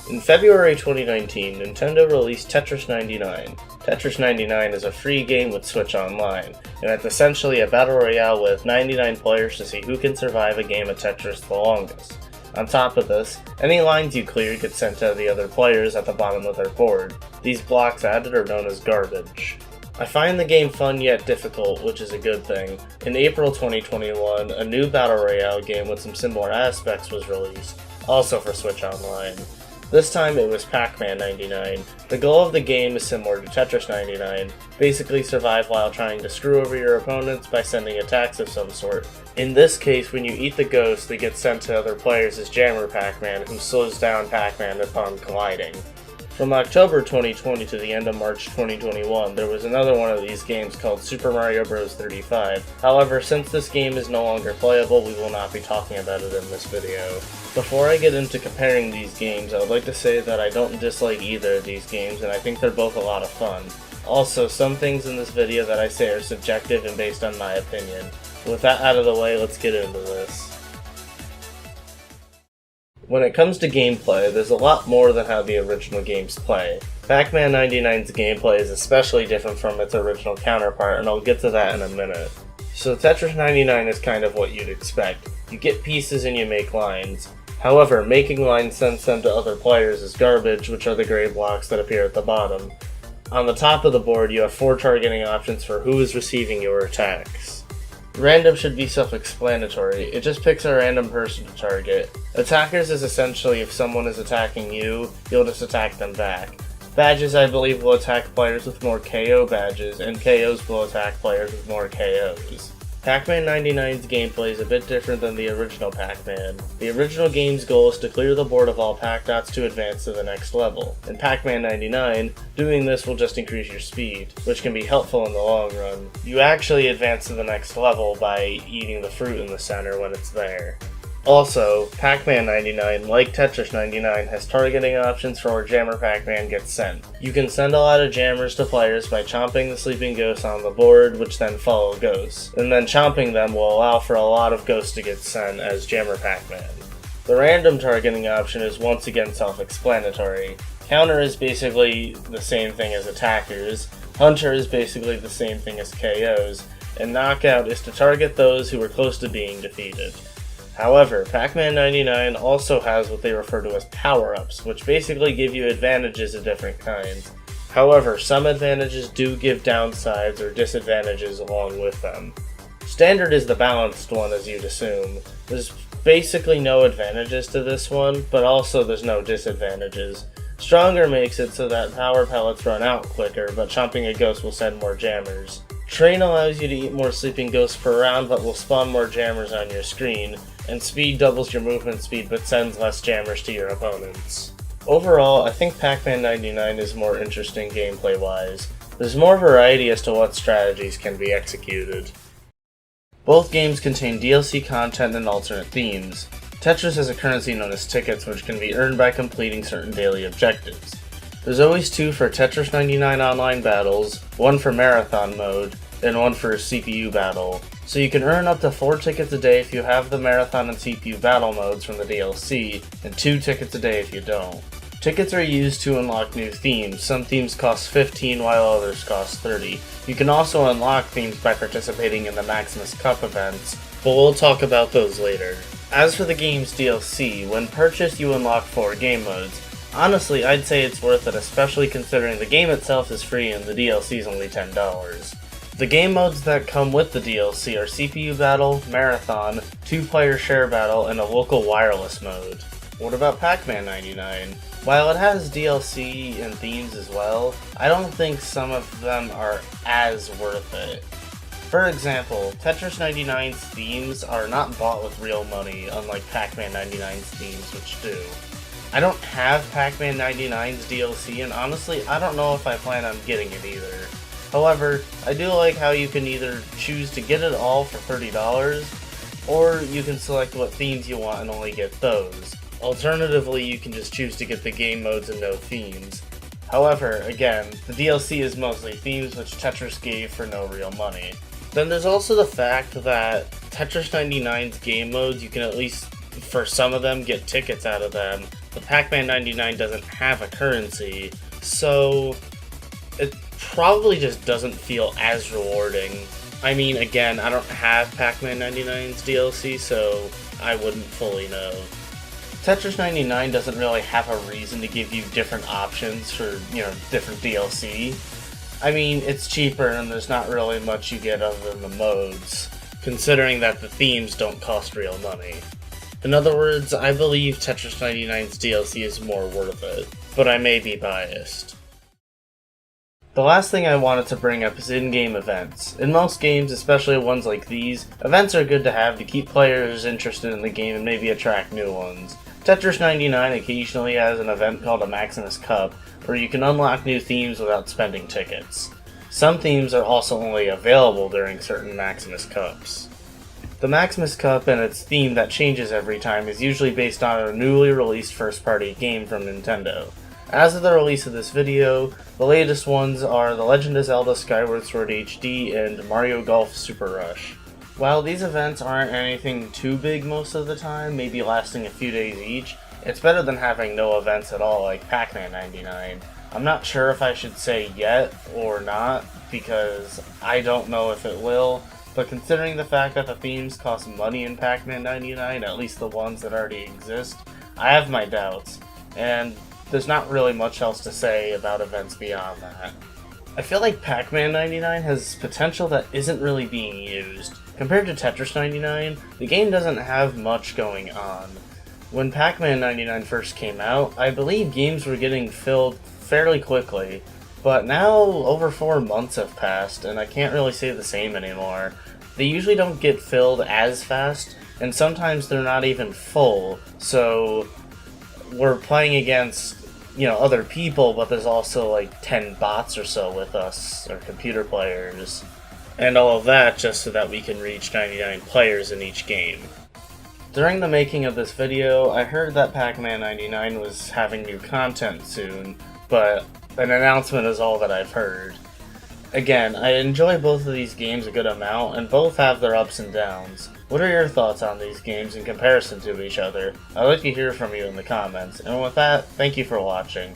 In February 2019, Nintendo released Tetris 99. Tetris 99 is a free game with Switch Online, and it's essentially a battle royale with 99 players to see who can survive a game of Tetris the longest. On top of this, any lines you clear get sent to the other players at the bottom of their board. These blocks added are known as garbage. I find the game fun yet difficult, which is a good thing. In April 2021, a new battle royale game with some similar aspects was released, also for Switch Online. This time it was Pac-Man 99. The goal of the game is similar to Tetris 99, basically survive while trying to screw over your opponents by sending attacks of some sort. In this case, when you eat the ghost, they get sent to other players as Jammer Pac-Man, who slows down Pac-Man upon colliding. From October 2020 to the end of March 2021, there was another one of these games called Super Mario Bros. 35. However, since this game is no longer playable, we will not be talking about it in this video. Before I get into comparing these games, I would like to say that I don't dislike either of these games, and I think they're both a lot of fun. Also, some things in this video that I say are subjective and based on my opinion. With that out of the way, let's get into this. When it comes to gameplay, there's a lot more than how the original games play. Pac-Man 99's gameplay is especially different from its original counterpart, and I'll get to that in a minute. So Tetris 99 is kind of what you'd expect. You get pieces and you make lines. However, making lines sends them to other players as garbage, which are the gray blocks that appear at the bottom. On the top of the board, you have 4 targeting options for who is receiving your attacks. Random should be self-explanatory, it just picks a random person to target. Attackers is essentially if someone is attacking you, you'll just attack them back. Badges I believe will attack players with more KO badges, and KOs will attack players with more KOs. Pac-Man 99's gameplay is a bit different than the original Pac-Man. The original game's goal is to clear the board of all Pac-Dots to advance to the next level. In Pac-Man 99, doing this will just increase your speed, which can be helpful in the long run. You actually advance to the next level by eating the fruit in the center when it's there. Also, Pac-Man 99, like Tetris 99, has targeting options for where Jammer Pac-Man gets sent. You can send a lot of jammers to players by chomping the sleeping ghosts on the board, which then follow ghosts, and then chomping them will allow for a lot of ghosts to get sent as Jammer Pac-Man. The random targeting option is once again self-explanatory. Counter is basically the same thing as attackers, Hunter is basically the same thing as KOs, and Knockout is to target those who are close to being defeated. However, Pac-Man 99 also has what they refer to as power-ups, which basically give you advantages of different kinds. However, some advantages do give downsides or disadvantages along with them. Standard is the balanced one, as you'd assume. There's basically no advantages to this one, but also there's no disadvantages. Stronger makes it so that power pellets run out quicker, but chomping a ghost will send more jammers. Train allows you to eat more sleeping ghosts per round, but will spawn more jammers on your screen. And speed doubles your movement speed but sends less jammers to your opponents. Overall, I think Pac-Man 99 is more interesting gameplay-wise. There's more variety as to what strategies can be executed. Both games contain DLC content and alternate themes. Tetris has a currency known as tickets, which can be earned by completing certain daily objectives. There's always 2 for Tetris 99 online battles, 1 for marathon mode, and 1 for a CPU battle. So you can earn up to 4 tickets a day if you have the marathon and CPU battle modes from the DLC, and 2 tickets a day if you don't. Tickets are used to unlock new themes. Some themes cost 15 while others cost 30. You can also unlock themes by participating in the Maximus Cup events, but we'll talk about those later. As for the game's DLC, when purchased you unlock 4 game modes. Honestly, I'd say it's worth it, especially considering the game itself is free and the DLC is only $10. The game modes that come with the DLC are CPU Battle, Marathon, 2-player Share Battle, and a local wireless mode. What about Pac-Man 99? While it has DLC and themes as well, I don't think some of them are as worth it. For example, Tetris 99's themes are not bought with real money, unlike Pac-Man 99's themes, which do. I don't have Pac-Man 99's DLC, and honestly, I don't know if I plan on getting it either. However, I do like how you can either choose to get it all for $30, or you can select what themes you want and only get those. Alternatively, you can just choose to get the game modes and no themes. However, again, the DLC is mostly themes which Tetris gave for no real money. Then there's also the fact that Tetris 99's game modes, you can at least, for some of them, get tickets out of them, but Pac-Man 99 doesn't have a currency, so it probably just doesn't feel as rewarding. I mean, again, I don't have Pac-Man 99's DLC, so I wouldn't fully know. Tetris 99 doesn't really have a reason to give you different options for, different DLC. I mean, it's cheaper and there's not really much you get other than the modes, considering that the themes don't cost real money. In other words, I believe Tetris 99's DLC is more worth it, but I may be biased. The last thing I wanted to bring up is in-game events. In most games, especially ones like these, events are good to have to keep players interested in the game and maybe attract new ones. Tetris 99 occasionally has an event called a Maximus Cup, where you can unlock new themes without spending tickets. Some themes are also only available during certain Maximus Cups. The Maximus Cup and its theme that changes every time is usually based on a newly released first-party game from Nintendo. As of the release of this video, the latest ones are The Legend of Zelda Skyward Sword HD and Mario Golf Super Rush. While these events aren't anything too big most of the time, maybe lasting a few days each, it's better than having no events at all like Pac-Man 99. I'm not sure if I should say yet or not, because I don't know if it will, but considering the fact that the themes cost money in Pac-Man 99, at least the ones that already exist, I have my doubts, and there's not really much else to say about events beyond that. I feel like Pac-Man 99 has potential that isn't really being used. Compared to Tetris 99, the game doesn't have much going on. When Pac-Man 99 first came out, I believe games were getting filled fairly quickly, but now over 4 months have passed, and I can't really say the same anymore. They usually don't get filled as fast, and sometimes they're not even full, so we're playing against other people, but there's also like 10 bots or so with us, or computer players, and all of that just so that we can reach 99 players in each game. During the making of this video, I heard that Pac-Man 99 was having new content soon, but an announcement is all that I've heard. Again, I enjoy both of these games a good amount, and both have their ups and downs. What are your thoughts on these games in comparison to each other? I'd like to hear from you in the comments, and with that, thank you for watching.